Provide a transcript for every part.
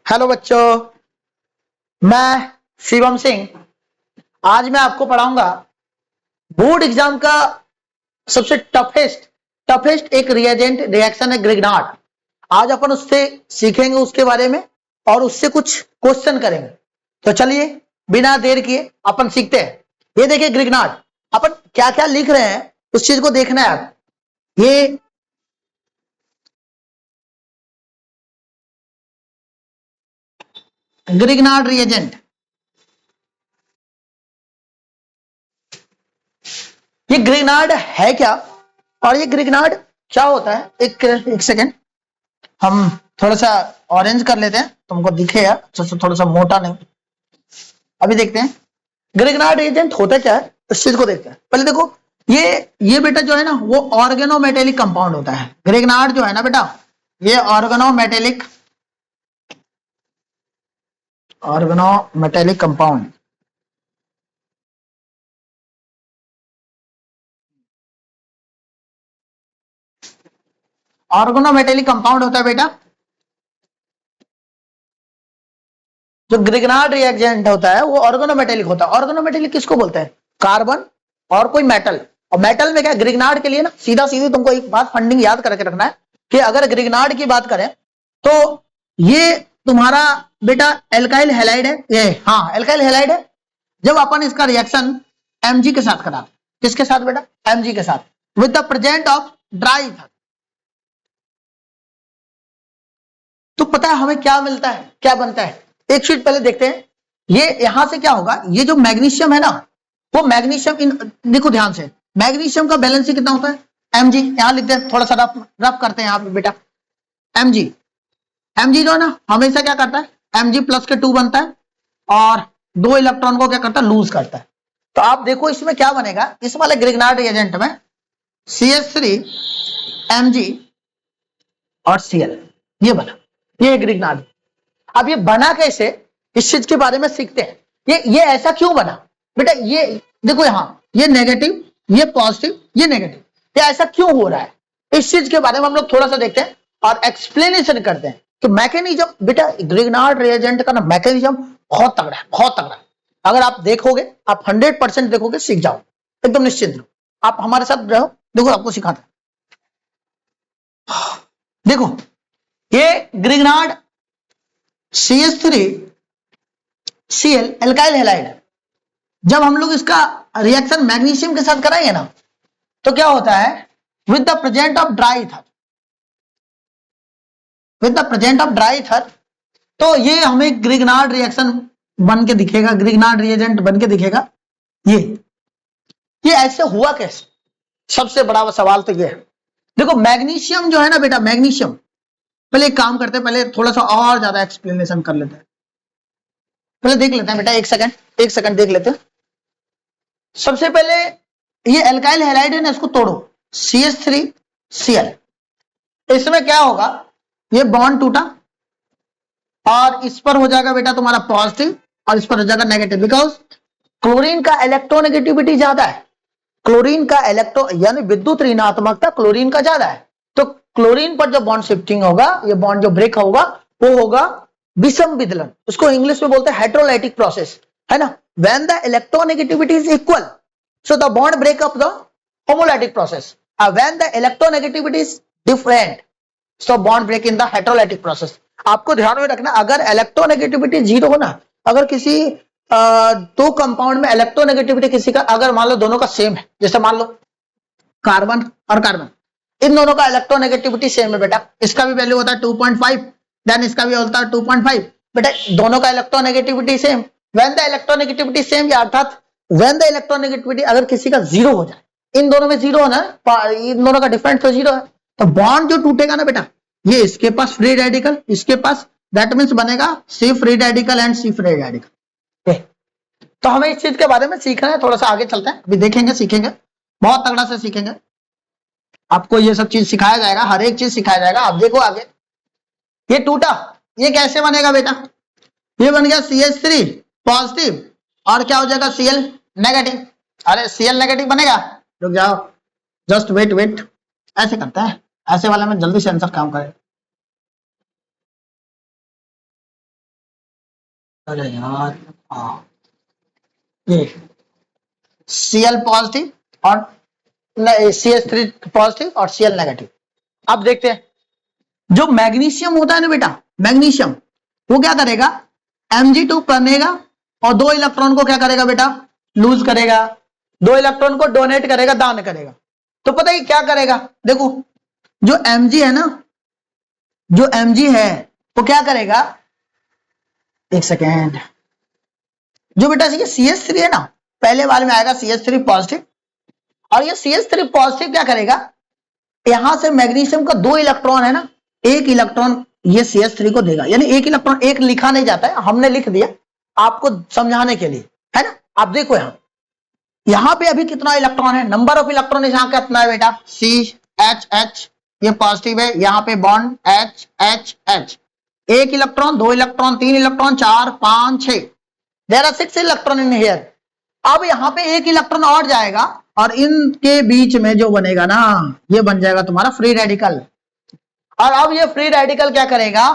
Hello बच्चों, मैं शिवम सिंह। आज मैं आपको पढ़ाऊंगा बोर्ड एग्जाम का सबसे टफेस्ट एक रिएजेंट रिएक्शन है ग्रिग्नार्ड। आज अपन उससे सीखेंगे उसके बारे में और उससे कुछ क्वेश्चन करेंगे। तो चलिए बिना देर किए अपन सीखते हैं। ये देखिए ग्रिग्नार्ड, अपन क्या क्या लिख रहे हैं उस चीज को देखना है आप। ये ग्रिग्नार्ड रिएजेंट, ये ग्रिग्नार्ड है क्या और ये ग्रिग्नार्ड क्या होता है? एक सेकेंड, हम थोड़ा सा ऑरेंज कर लेते हैं, तुमको दिखेगा अच्छा से, थोड़ा सा मोटा नहीं। अभी देखते हैं ग्रिग्नार्ड एजेंट होता क्या है, इस चीज को देखते हैं। पहले देखो, ये बेटा जो है ना वो ऑर्गेनोमेटेलिक कंपाउंड होता है। ग्रिग्नार्ड जो है ना बेटा, ये ऑर्गेनोमेटेलिक कंपाउंड। ऑर्गेनोमेटेलिक कंपाउंड होता है बेटा। जो ग्रिग्नार्ड रिएजेंट होता है वो ऑर्गेनोमेटेलिक होता है। ऑर्गेनोमेटेलिक किसको बोलते हैं? कार्बन और कोई मेटल। और मेटल में क्या, ग्रिग्नार्ड के लिए ना सीधा सीधी तुमको एक बात फंडिंग याद करके रखना है कि अगर ग्रिग्नार्ड की बात करें तो ये तुम्हारा बेटा एल्काइल हैलाइड है। ये हाँ एल्काइल हैलाइड है। जब अपन इसका रिएक्शन Mg के साथ कराते, किसके साथ बेटा? Mg के साथ, with the present of dry ether, तो पता है हमें क्या मिलता है, क्या बनता है? एक चीज पहले देखते हैं। ये यहां से क्या होगा, ये जो मैग्नीशियम है ना, वो मैग्नीशियम इन, देखो ध्यान से, मैग्नीशियम का बैलेंस कितना होता है? Mg। यहां लिखते हैं, थोड़ा सा रफ करते हैं यहाँ पे बेटा। Mg जो है ना हमेशा क्या करता है, Mg प्लस के 2 बनता है और 2 इलेक्ट्रॉन को क्या करता है, लूज करता है। तो आप देखो इसमें क्या बनेगा, इस वाले ग्रिग्नार्ड रिएजेंट में CH3 Mg और Cl, ये बना, ये ग्रिग्नार्ड। अब ये बना कैसे, इस चीज के बारे में सीखते हैं। ये ऐसा क्यों बना बेटा? ये देखो यहां, ये नेगेटिव, ये पॉजिटिव, ये नेगेटिव, ये ऐसा क्यों हो रहा है, इस चीज के बारे में हम लोग थोड़ा सा देखते हैं और एक्सप्लेनेशन करते हैं। तो मैकेनिज्म बेटा, ग्रिग्नार्ड रिएजेंट का ना मैकेनिज्म बहुत तगड़ा है, बहुत तगड़ा है। अगर आप देखोगे, आप 100% देखोगे, सीख जाओ एकदम निश्चिंत रहो। आप हमारे साथ रहो, देखो आपको सिखाते हैं। देखो ये Grignard CH3 Cl alkyl halide है। जब हम लोग इसका रिएक्शन मैग्नीशियम के साथ कराएंगे ना, तो क्या होता है, with the present of dry ether, with the present of dry ether, तो ये हमें ग्रिग्नार्ड रिएक्शन बन के दिखेगा, ग्रिग्नार्ड रिएजेंट बन के दिखेगा। ये ऐसे हुआ कैसे, सबसे बड़ा सवाल तो ये है। देखो मैग्नीशियम जो है ना बेटा, मैग्नीशियम, पहले एक काम करते हैं, पहले थोड़ा सा और ज्यादा एक्सप्लेनेशन कर लेते हैं। पहले देख लेते हैं बेटा, एक सेकंड देख लेते हैं। सबसे पहले ये एल्काइल हैलाइड है ना, इसको तोड़ो, CH3Cl। इसमें क्या होगा, ये बॉन्ड टूटा और इस पर हो जाएगा बेटा तुम्हारा पॉजिटिव और इस पर हो जाएगा नेगेटिव, बिकॉज क्लोरीन का इलेक्ट्रोनेगेटिविटी ज्यादा है। क्लोरीन का यानी विद्युत ऋणात्मकता क्लोरीन का ज्यादा है। तो क्लोरीन पर जो बॉन्ड शिफ्टिंग होगा, ये बॉन्ड जो ब्रेक होगा, वो होगा विषम विदलन। उसको इंग्लिश में बोलते हैं हेटेरोलाइटिक प्रोसेस, है ना। When the electronegativity is equal, so the bond break up the homolytic process. When the electronegativity is different, so bond break in the heterolytic process. आपको ध्यान में रखना, अगर इलेक्ट्रोनेगेटिविटी 0 हो ना, अगर किसी दो कंपाउंड में इलेक्ट्रोनेगेटिविटी किसी का, अगर मान लो दोनों का सेम है, जैसे मान लो कार्बन और कार्बन, इन दोनों का इलेक्ट्रोनेगेटिविटी सेम है बेटा, इसका भी वैल्यू होता है 2.5, देन इसका भी होता है 2.5 बेटा, दोनों का electronegativity same. When the electronegativity same, अर्थात व्हेन द इलेक्ट्रोनेगेटिविटी अगर किसी का 0 हो जाए, इन दोनों में 0 होना, इन दोनों का डिफरेंस तो 0 है, तो बॉन्ड जो टूटेगा ना बेटा, ये इसके पास फ्री रेडिकल, इसके पास, दैट मींस बनेगा C free radical and C free radical. तो हमें इस चीज के बारे में सीखना है, थोड़ा सा आगे चलते हैं, अभी देखेंगे, सीखेंगे, बहुत तगड़ा से सीखेंगे। आपको ये सब चीज सिखाया जाएगा, हर एक चीज सिखाया जाएगा। आप देखो आगे, ये टूटा, ये कैसे बनेगा बेटा, ये बन गया CH3 पॉजिटिव और क्या हो जाएगा Cl नेगेटिव। अरे Cl नेगेटिव बनेगा, रुक जाओ, जस्ट वेट, ऐसे करता है, ऐसे वाला में जल्दी से आंसर काम करे। अरे यार, हाँ, ये Cl पॉजिटिव और CH3 पॉजिटिव और Cl नेगेटिव। अब देखते हैं, जो मैग्नीशियम होता है ना बेटा, मैग्नीशियम वो क्या करेगा, Mg2 बनेगा और 2 इलेक्ट्रॉन को क्या करेगा बेटा, लूज करेगा, 2 इलेक्ट्रॉन को डोनेट करेगा, दान करेगा। तो पता है क्या करेगा, देखो जो Mg है ना, जो Mg है वो क्या करेगा, एक सेकेंड, जो बेटा ये CH3 है ना, पहले वाले में आएगा CH3 पॉजिटिव, और ये CH3 पॉजिटिव क्या करेगा, यहां से मैग्नीशियम का 2 इलेक्ट्रॉन है ना, 1 इलेक्ट्रॉन ये CH3 को देगा, यानी 1 इलेक्ट्रॉन, एक लिखा नहीं जाता है, हमने लिख दिया आपको समझाने के लिए, है ना। आप देखो यहां पे अभी कितना इलेक्ट्रॉन है, नंबर ऑफ इलेक्ट्रॉन यहां का कितना है बेटा, CH, ये पॉजिटिव है, यहां पे bond H, 1 electron, 2 electron, 3 electron, 4, 5, 6, there are 6 electron in here. अब यहां पे 1 इलेक्ट्रॉन और जाएगा और इनके बीच में जो बनेगा ना, ये बन जाएगा तुम्हारा फ्री रेडिकल। और अब ये फ्री रेडिकल क्या करेगा,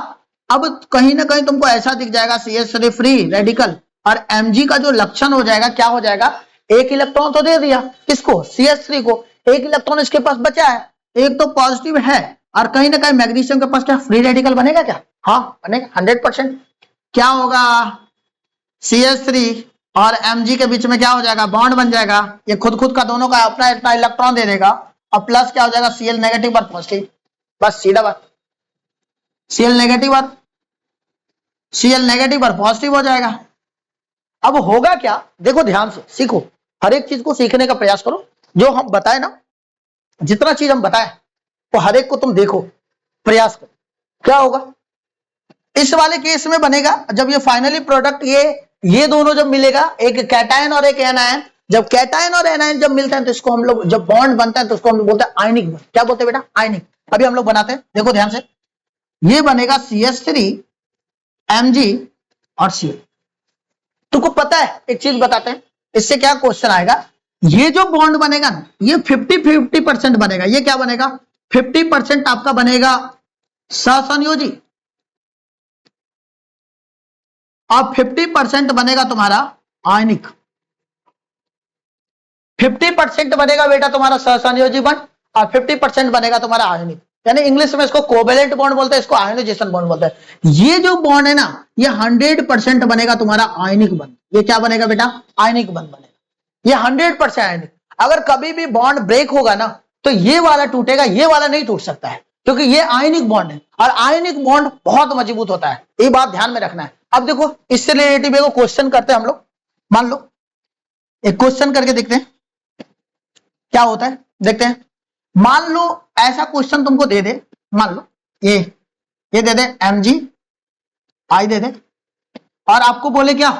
अब कहीं ना कहीं तुमको ऐसा दिख जाएगा CH3 फ्री रेडिकल, और Mg का जो लक्षण हो जाएगा, क्या हो जाएगा, 1 इलेक्ट्रॉन तो दे दिया किसको, CH3 को, 1 इलेक्ट्रॉन इसके पास बचा है, एक तो पॉजिटिव है, और कहीं ना कहीं मैग्नीशियम के पास क्या फ्री रेडिकल बनेगा क्या, हाँ बनेगा 100%। क्या होगा, CH3 और Mg के बीच में क्या हो जाएगा, बॉन्ड बन जाएगा, ये खुद का दोनों का अपना इतना इलेक्ट्रॉन दे देगा, और प्लस क्या हो जाएगा, Cl नेगेटिव और पॉजिटिव, बस सीधा बात, Cl नेगेटिव और पॉजिटिव हो जाएगा। अब होगा क्या, देखो ध्यान से सीखो, हर एक चीज को सीखने का प्रयास करो, जो हम बताए ना, जितना चीज हम बताए तो हर एक को तुम देखो, प्रयास करो। क्या होगा इस वाले केस में बनेगा, जब ये फाइनली प्रोडक्ट ये दोनों जब मिलेगा, एक कैटायन और एक एनायन, जब कैटायन और एनायन जब मिलते हैं तो इसको हम लोग, जब बॉन्ड बनता है तो उसको हम लोग बोलते हैं आयनिक बॉन्ड। क्या बोलते हैं बेटा, आयनिक। अभी हम लोग बनाते हैं, देखो ध्यान से, ये बनेगा CH3 Mg और Cl। तुमको पता है, एक चीज बताते हैं, इससे क्या क्वेश्चन आएगा, ये जो बॉन्ड बनेगा ना, ये 50-50% बनेगा, ये क्या बनेगा, 50% आपका बनेगा सहसंयोजी, और 50% बनेगा तुम्हारा आयनिक। 50% बनेगा बेटा तुम्हारा सहसंयोजी बॉन्ड, और 50% बनेगा तुम्हारा आयनिक, यानी इंग्लिश में इसको कोवेलेंट बॉन्ड बोलते हैं, इसको आयनाइजेशन बॉन्ड बोलते हैं। ये जो बॉन्ड है ना, ये 100% बनेगा तुम्हारा आयनिक बॉन्ड। ये क्या बनेगा बेटा, आयनिक बॉन्ड बनेगा, ये 100% आयनिक। अगर कभी भी बॉन्ड ब्रेक होगा ना, तो ये वाला टूटेगा, ये वाला नहीं टूट सकता है, क्योंकि ये आयनिक बॉन्ड है, और आयनिक बॉन्ड बहुत मजबूत होता है, ये बात ध्यान में रखना है। अब देखो इससे रिलेटेड एक क्वेश्चन करते हैं हम लोग, मान लो एक क्वेश्चन करके देखते हैं क्या होता है, देखते हैं। मान लो ऐसा क्वेश्चन तुमको दे दे, मान लो ये दे दे Mg दे दे, और आपको बोले क्या,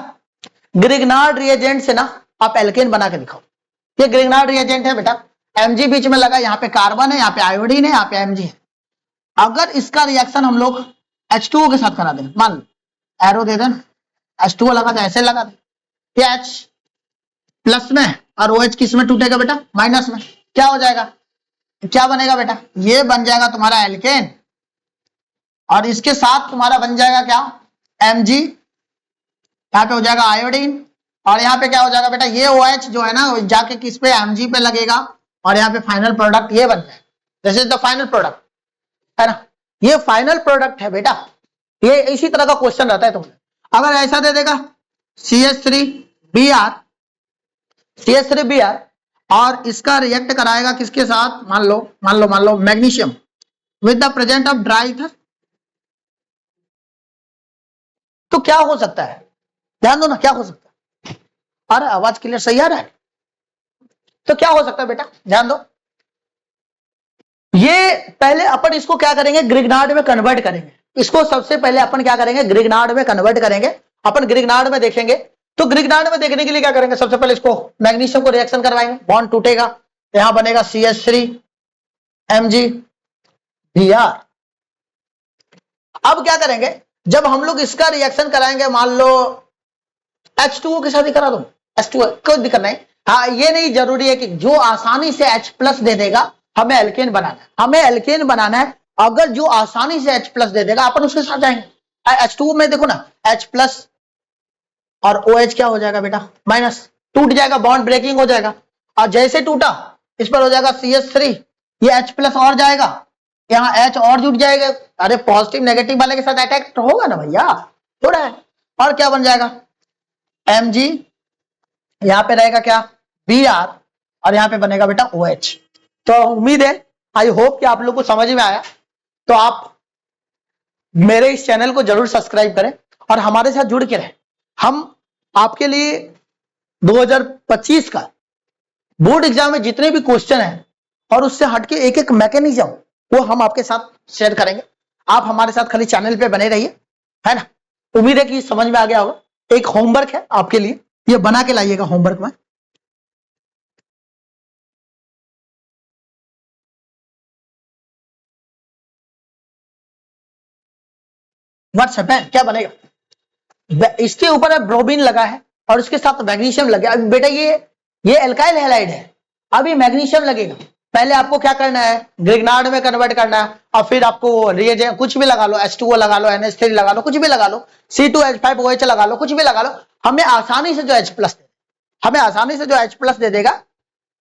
ग्रिग्नार्ड रिएजेंट से ना आप एल्केन बना के दिखाओ। ये ग्रिग्नार्ड रिएजेंट है बेटा, Mg बीच में लगा, यहाँ पे कार्बन है, यहाँ पे आयोडीन है, यहाँ पे Mg है। अगर इसका रिएक्शन हम लोग H2O के साथ करा दें, मान लो एरो दे देना, H2O लगा दे, ऐसे लगा दे, ये H प्लस में और OH किस में टूटेगा बेटा, माइनस में। क्या हो जाएगा, क्या बनेगा बेटा, ये बन जाएगा तुम्हारा एल्केन, और इसके साथ तुम्हारा बन जाएगा क्या, Mg, यहाँ पे हो जाएगा आयोडीन, और यहाँ पे क्या हो जाएगा बेटा, ये OH जो है ना जाके किस पे, Mg पे लगेगा, और यहाँ पे फाइनल प्रोडक्ट ये बन जाएगा। This is the final product, है ना, ये फाइनल प्रोडक्ट है बेटा। ये इसी तरह का क्वेश्चन रहता है तुमने, अगर ऐसा दे देगा CH3Br, और इसका रिएक्ट कराएगा किसके साथ, मान लो magnesium with the present of dry ether, तो क्या हो सकता है, ध्यान दो ना, क्या हो सकता है। अरे आवाज क्लियर सही आ रहा है, तो क्या हो सकता है बेटा, ध्यान दो। ये पहले अपन इसको क्या करेंगे, ग्रिग्नार्ड में कन्वर्ट करेंगे, इसको सबसे पहले अपन क्या करेंगे, ग्रिग्नार्ड में कन्वर्ट करेंगे। अपन ग्रिग्नार्ड में देखेंगे, तो ग्रिग्नार्ड में देखने के लिए क्या करेंगे, सबसे पहले इसको मैग्नीशियम को रिएक्शन करवाएंगे, बॉन्ड टूटेगा, यहां बनेगा CH3 Mg Br। अब क्या करेंगे, जब हम लोग इसका रिएक्शन कराएंगे, मान लो H2O के साथ ही करा दो, H2O कोई दिक्कत नहीं। हाँ, ये नहीं जरूरी है कि जो आसानी से H+ दे देगा, हमें एल्केन बनाना है, अगर जो आसानी से H+ दे देगा अपन उसके साथ जाएंगे। H2O में देखो ना H+ और OH क्या हो जाएगा बेटा, माइनस, टूट जाएगा, बॉन्ड ब्रेकिंग हो जाएगा। और जैसे टूटा इस पर हो जाएगा CH3, ये H प्लस और जाएगा, यहाँ H और जुड़ जाएगा। अरे पॉजिटिव नेगेटिव वाले के साथ अटैक होगा ना भैया, हो रहा है। और क्या बन जाएगा, Mg, यहाँ पे रहेगा क्या, Br, और यहाँ पे बनेगा बेटा OH। तो उम्मीद है, आई होप कि आप लोग को समझ में आया। तो आप मेरे इस चैनल को जरूर सब्सक्राइब करें और हमारे साथ जुड़ के रहें। हम आपके लिए 2025 का बोर्ड एग्जाम में जितने भी क्वेश्चन हैं और उससे हटके एक एक मैकेनिज्म वो हम आपके साथ शेयर करेंगे। आप हमारे साथ खाली चैनल पे बने रहिए, है ना। उम्मीद है कि समझ में आ गया होगा। एक होमवर्क है आपके लिए, ये बना के लाइएगा होमवर्क में। व्हाट्सएप है, क्या बनेगा, इसके ऊपर अब ब्रोमीन लगा है और उसके साथ मैग्नीशियम लगा। अब बेटा ये एल्काइल हैलाइड है, अभी मैग्नीशियम लगेगा। पहले आपको क्या करना है, ग्रिग्नार्ड में कन्वर्ट करना है और फिर आपको रिएजेंट कुछ भी लगा लो, H2O लगा लो, NH3 लगा लो, कुछ भी लगा लो, C2H5OH लगा लो, कुछ भी लगा लो। हमें आसानी से जो H प्लस दे देगा,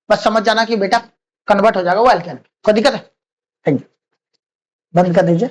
बस समझ जाना कि बेटा कन्वर्ट हो जाएगा वो एल्केन। कोई दिक्कत है, थैंक यू, बंद कर दीजिए।